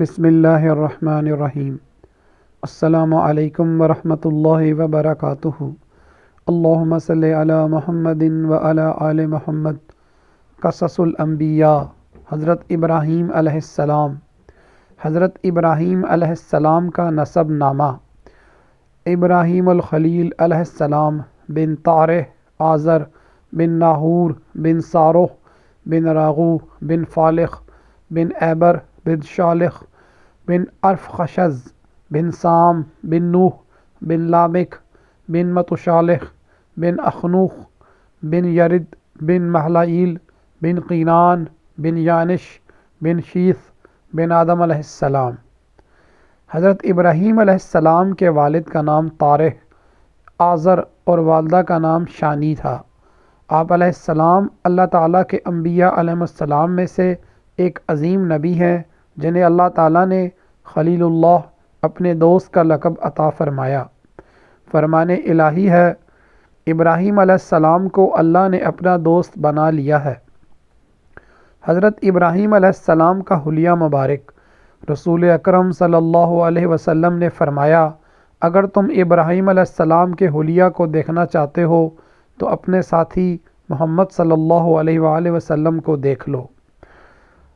بسم اللہ الرحمن الرحیم۔ السلام علیکم ورحمۃ اللہ وبرکاتہ۔ اللہم صلی علی محمد وعلی آل محمد۔ قصص الانبیاء، حضرت ابراہیم علیہ السلام۔ حضرت ابراہیم علیہ السلام کا نسب نامہ: ابراہیم الخلیل علیہ السلام بن طارح آزر بن ناہور بن صارح بن راغو بن فالخ بن ایبر بن شالخ بن ارفخشز بن سام بن نوح بن لامک بن متشالخ بن اخنوخ بن یرد بن مہلائیل بن قینان بن یانش بن شیث بن آدم علیہ السلام۔ حضرت ابراہیم علیہ السلام کے والد کا نام طارح آزر اور والدہ کا نام شانی تھا۔ آپ علیہ السلام اللہ تعالیٰ کے انبیاء علیہ السلام میں سے ایک عظیم نبی ہیں جنہیں اللہ تعالیٰ نے خلیل اللہ اپنے دوست کا لقب عطا فرمایا۔ فرمان الہی ہے، ابراہیم علیہ السلام کو اللہ نے اپنا دوست بنا لیا ہے۔ حضرت ابراہیم علیہ السلام کا حلیہ مبارک: رسول اکرم صلی اللہ علیہ وسلم نے فرمایا، اگر تم ابراہیم علیہ السلام کے حلیہ کو دیکھنا چاہتے ہو تو اپنے ساتھی محمد صلی اللہ علیہ وآلہ وسلم کو دیکھ لو۔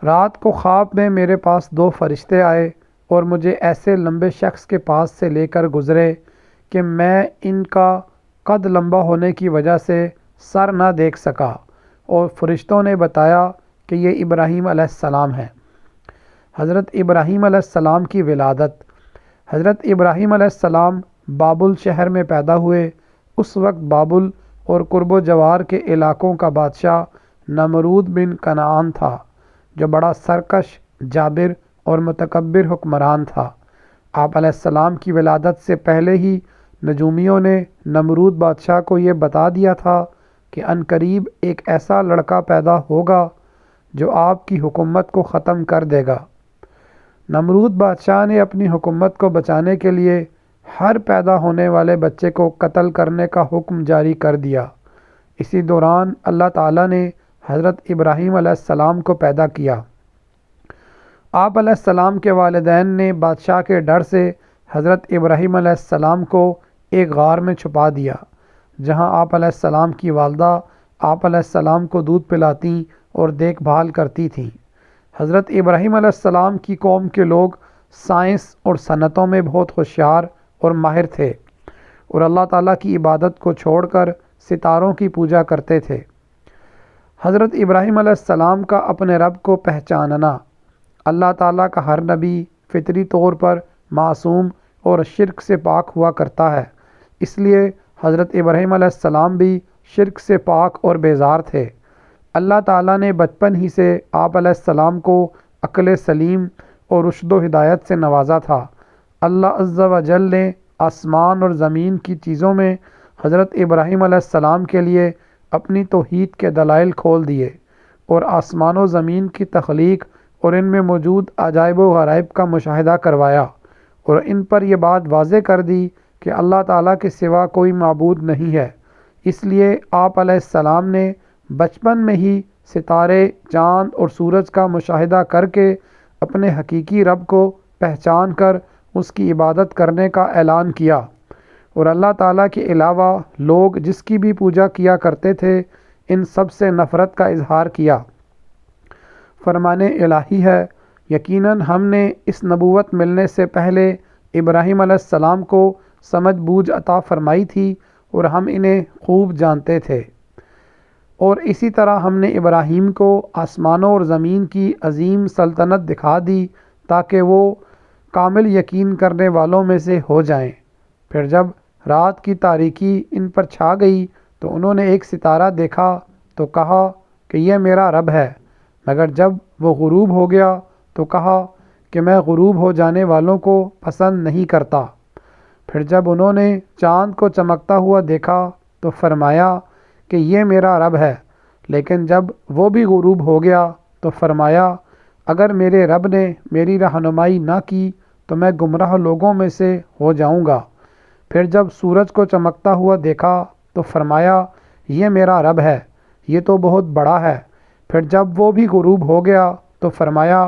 رات کو خواب میں میرے پاس دو فرشتے آئے اور مجھے ایسے لمبے شخص کے پاس سے لے کر گزرے کہ میں ان کا قد لمبا ہونے کی وجہ سے سر نہ دیکھ سکا، اور فرشتوں نے بتایا کہ یہ ابراہیم علیہ السلام ہیں۔ حضرت ابراہیم علیہ السلام کی ولادت: حضرت ابراہیم علیہ السلام بابل شہر میں پیدا ہوئے۔ اس وقت بابل اور قرب و جوار کے علاقوں کا بادشاہ نمرود بن کنعان تھا، جو بڑا سرکش، جابر اور متکبر حکمران تھا۔ آپ علیہ السلام کی ولادت سے پہلے ہی نجومیوں نے نمرود بادشاہ کو یہ بتا دیا تھا کہ عنقریب ایک ایسا لڑکا پیدا ہوگا جو آپ کی حکومت کو ختم کر دے گا۔ نمرود بادشاہ نے اپنی حکومت کو بچانے کے لیے ہر پیدا ہونے والے بچے کو قتل کرنے کا حکم جاری کر دیا۔ اسی دوران اللہ تعالیٰ نے حضرت ابراہیم علیہ السلام کو پیدا کیا۔ آپ علیہ السلام کے والدین نے بادشاہ کے ڈر سے حضرت ابراہیم علیہ السلام کو ایک غار میں چھپا دیا، جہاں آپ علیہ السلام کی والدہ آپ علیہ السلام کو دودھ پلاتی اور دیکھ بھال کرتی تھیں۔ حضرت ابراہیم علیہ السلام کی قوم کے لوگ سائنس اور صنعتوں میں بہت ہوشیار اور ماہر تھے، اور اللہ تعالیٰ کی عبادت کو چھوڑ کر ستاروں کی پوجا کرتے تھے۔ حضرت ابراہیم علیہ السلام کا اپنے رب کو پہچاننا: اللہ تعالیٰ کا ہر نبی فطری طور پر معصوم اور شرک سے پاک ہوا کرتا ہے، اس لیے حضرت ابراہیم علیہ السلام بھی شرک سے پاک اور بیزار تھے۔ اللہ تعالیٰ نے بچپن ہی سے آپ علیہ السلام کو عقل سلیم اور رشد و ہدایت سے نوازا تھا۔ اللہ عز و جل نے آسمان اور زمین کی چیزوں میں حضرت ابراہیم علیہ السلام کے لیے اپنی توحید کے دلائل کھول دیے، اور آسمان و زمین کی تخلیق اور ان میں موجود عجائب و غرائب کا مشاہدہ کروایا، اور ان پر یہ بات واضح کر دی کہ اللہ تعالیٰ کے سوا کوئی معبود نہیں ہے۔ اس لیے آپ علیہ السلام نے بچپن میں ہی ستارے، چاند اور سورج کا مشاہدہ کر کے اپنے حقیقی رب کو پہچان کر اس کی عبادت کرنے کا اعلان کیا، اور اللہ تعالیٰ کے علاوہ لوگ جس کی بھی پوجا کیا کرتے تھے ان سب سے نفرت کا اظہار کیا۔ فرمان الہی ہے، یقیناً ہم نے اس نبوت ملنے سے پہلے ابراہیم علیہ السلام کو سمجھ بوجھ عطا فرمائی تھی، اور ہم انہیں خوب جانتے تھے۔ اور اسی طرح ہم نے ابراہیم کو آسمانوں اور زمین کی عظیم سلطنت دکھا دی تاکہ وہ کامل یقین کرنے والوں میں سے ہو جائیں۔ پھر جب رات کی تاریکی ان پر چھا گئی تو انہوں نے ایک ستارہ دیکھا تو کہا کہ یہ میرا رب ہے، مگر جب وہ غروب ہو گیا تو کہا کہ میں غروب ہو جانے والوں کو پسند نہیں کرتا۔ پھر جب انہوں نے چاند کو چمکتا ہوا دیکھا تو فرمایا کہ یہ میرا رب ہے، لیکن جب وہ بھی غروب ہو گیا تو فرمایا اگر میرے رب نے میری رہنمائی نہ کی تو میں گمراہ لوگوں میں سے ہو جاؤں گا۔ پھر جب سورج کو چمکتا ہوا دیکھا تو فرمایا یہ میرا رب ہے، یہ تو بہت بڑا ہے۔ پھر جب وہ بھی غروب ہو گیا تو فرمایا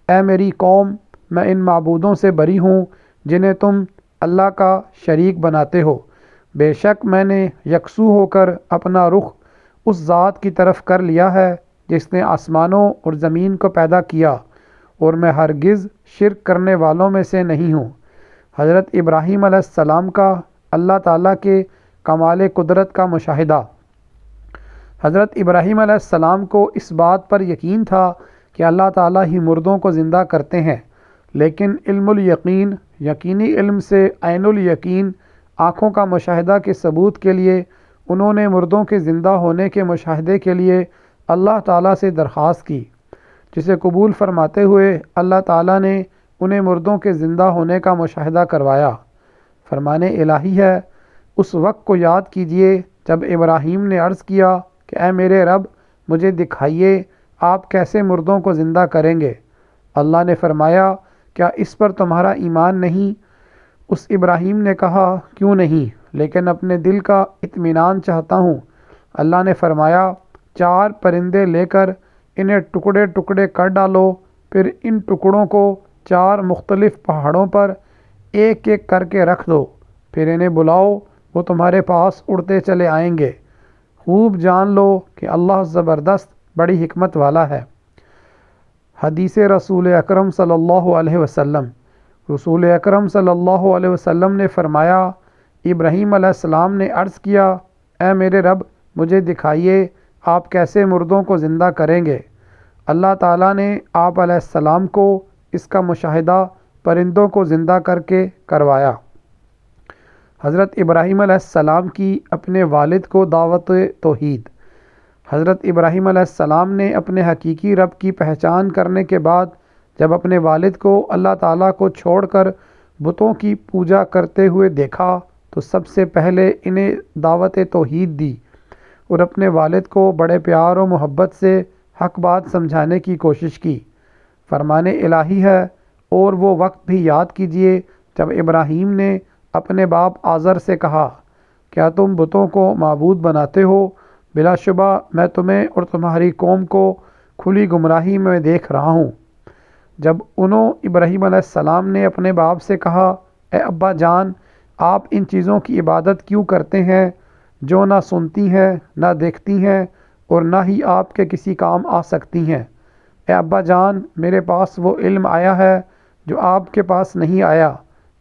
اے میری قوم، میں ان معبودوں سے بری ہوں جنہیں تم اللہ کا شریک بناتے ہو۔ بے شک میں نے یکسو ہو کر اپنا رخ اس ذات کی طرف کر لیا ہے جس نے آسمانوں اور زمین کو پیدا کیا، اور میں ہرگز شرک کرنے والوں میں سے نہیں ہوں۔ حضرت ابراہیم علیہ السلام کا اللہ تعالیٰ کے کمال قدرت کا مشاہدہ۔ حضرت ابراہیم علیہ السلام کو اس بات پر یقین تھا کہ اللہ تعالیٰ ہی مردوں کو زندہ کرتے ہیں، لیکن علم الیقین، یقینی علم سے عین الیقین، آنکھوں کا مشاہدہ کے ثبوت کے لیے انہوں نے مردوں کے زندہ ہونے کے مشاہدے کے لیے اللہ تعالیٰ سے درخواست کی، جسے قبول فرماتے ہوئے اللہ تعالیٰ نے انہیں مردوں کے زندہ ہونے کا مشاہدہ کروایا۔ فرمان الہی ہے، اس وقت کو یاد کیجئے جب ابراہیم نے عرض کیا کہ اے میرے رب، مجھے دکھائیے آپ کیسے مردوں کو زندہ کریں گے۔ اللہ نے فرمایا، کیا اس پر تمہارا ایمان نہیں؟ اس ابراہیم نے کہا، کیوں نہیں، لیکن اپنے دل کا اطمینان چاہتا ہوں۔ اللہ نے فرمایا، 4 پرندے لے کر انہیں ٹکڑے ٹکڑے کر ڈالو، پھر ان ٹکڑوں کو 4 مختلف پہاڑوں پر ایک ایک کر کے رکھ دو، پھر انہیں بلاؤ، وہ تمہارے پاس اڑتے چلے آئیں گے۔ خوب جان لو کہ اللہ زبردست بڑی حکمت والا ہے۔ حدیث رسول اکرم صلی اللہ علیہ وسلم۔ رسول اکرم صلی اللہ علیہ وسلم نے فرمایا، ابراہیم علیہ السلام نے عرض کیا، اے میرے رب، مجھے دکھائیے آپ کیسے مردوں کو زندہ کریں گے۔ اللہ تعالیٰ نے آپ علیہ السلام کو اس کا مشاہدہ پرندوں کو زندہ کر کے کروایا۔ حضرت ابراہیم علیہ السلام کی اپنے والد کو دعوت توحید۔ حضرت ابراہیم علیہ السلام نے اپنے حقیقی رب کی پہچان کرنے کے بعد جب اپنے والد کو اللہ تعالیٰ کو چھوڑ کر بتوں کی پوجا کرتے ہوئے دیکھا تو سب سے پہلے انہیں دعوت توحید دی اور اپنے والد کو بڑے پیار و محبت سے حق بات سمجھانے کی کوشش کی۔ فرمان الہی ہے، اور وہ وقت بھی یاد کیجئے جب ابراہیم نے اپنے باپ آزر سے کہا، کیا تم بتوں کو معبود بناتے ہو؟ بلا شبہ میں تمہیں اور تمہاری قوم کو کھلی گمراہی میں دیکھ رہا ہوں۔ جب ابراہیم علیہ السلام نے اپنے باپ سے کہا، اے ابا جان، آپ ان چیزوں کی عبادت کیوں کرتے ہیں جو نہ سنتی ہیں، نہ دیکھتی ہیں، اور نہ ہی آپ کے کسی کام آ سکتی ہیں؟ اے ابا جان، میرے پاس وہ علم آیا ہے جو آپ کے پاس نہیں آیا،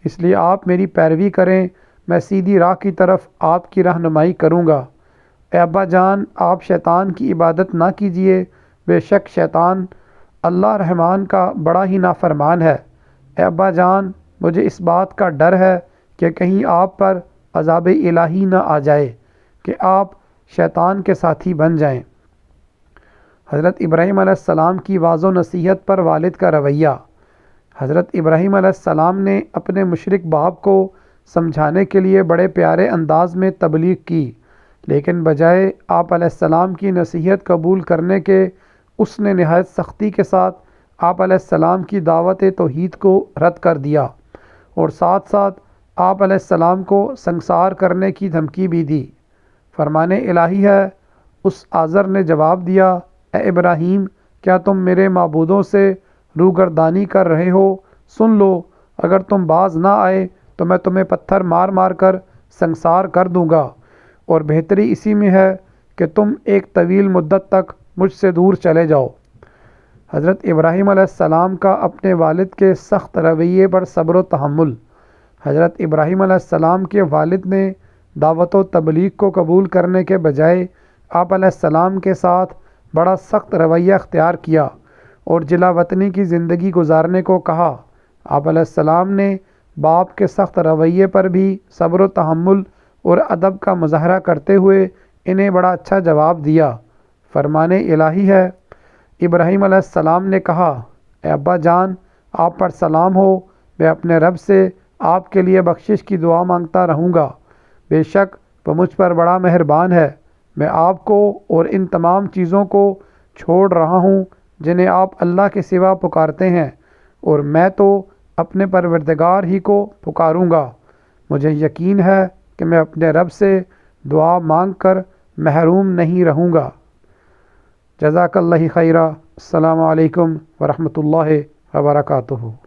اس لیے آپ میری پیروی کریں، میں سیدھی راہ کی طرف آپ کی رہنمائی کروں گا۔ اے ابا جان، آپ شیطان کی عبادت نہ کیجیے، بے شک شیطان اللہ رحمان کا بڑا ہی نافرمان ہے۔ اے ابا جان، مجھے اس بات کا ڈر ہے کہ کہیں آپ پر عذاب الہی نہ آ جائے کہ آپ شیطان کے ساتھی بن جائیں۔ حضرت ابراہیم علیہ السلام کی واضح نصیحت پر والد کا رویہ۔ حضرت ابراہیم علیہ السلام نے اپنے مشرک باپ کو سمجھانے کے لیے بڑے پیارے انداز میں تبلیغ کی، لیکن بجائے آپ علیہ السلام کی نصیحت قبول کرنے کے اس نے نہایت سختی کے ساتھ آپ علیہ السلام کی دعوت توحید کو رد کر دیا اور ساتھ ساتھ آپ علیہ السلام کو سنگسار کرنے کی دھمکی بھی دی۔ فرمان الہی ہے، اس آزر نے جواب دیا، اے ابراہیم، کیا تم میرے معبودوں سے روگردانی کر رہے ہو؟ سن لو، اگر تم باز نہ آئے تو میں تمہیں پتھر مار مار کر سنگسار کر دوں گا، اور بہتری اسی میں ہے کہ تم ایک طویل مدت تک مجھ سے دور چلے جاؤ۔ حضرت ابراہیم علیہ السلام کا اپنے والد کے سخت رویے پر صبر و تحمل۔ حضرت ابراہیم علیہ السلام کے والد نے دعوت و تبلیغ کو قبول کرنے کے بجائے آپ علیہ السلام کے ساتھ بڑا سخت رویہ اختیار کیا اور جلا وطنی کی زندگی گزارنے کو کہا۔ آپ علیہ السلام نے باپ کے سخت رویے پر بھی صبر و تحمل اور ادب کا مظاہرہ کرتے ہوئے انہیں بڑا اچھا جواب دیا۔ فرمان الہی ہے، ابراہیم علیہ السلام نے کہا، اے ابا جان، آپ پر سلام ہو، میں اپنے رب سے آپ کے لیے بخشش کی دعا مانگتا رہوں گا، بے شک وہ مجھ پر بڑا مہربان ہے۔ میں آپ کو اور ان تمام چیزوں کو چھوڑ رہا ہوں جنہیں آپ اللہ کے سوا پکارتے ہیں، اور میں تو اپنے پروردگار ہی کو پکاروں گا۔ مجھے یقین ہے کہ میں اپنے رب سے دعا مانگ کر محروم نہیں رہوں گا۔ جزاک اللہ خیرہ۔ السلام علیکم ورحمۃ اللہ وبرکاتہ۔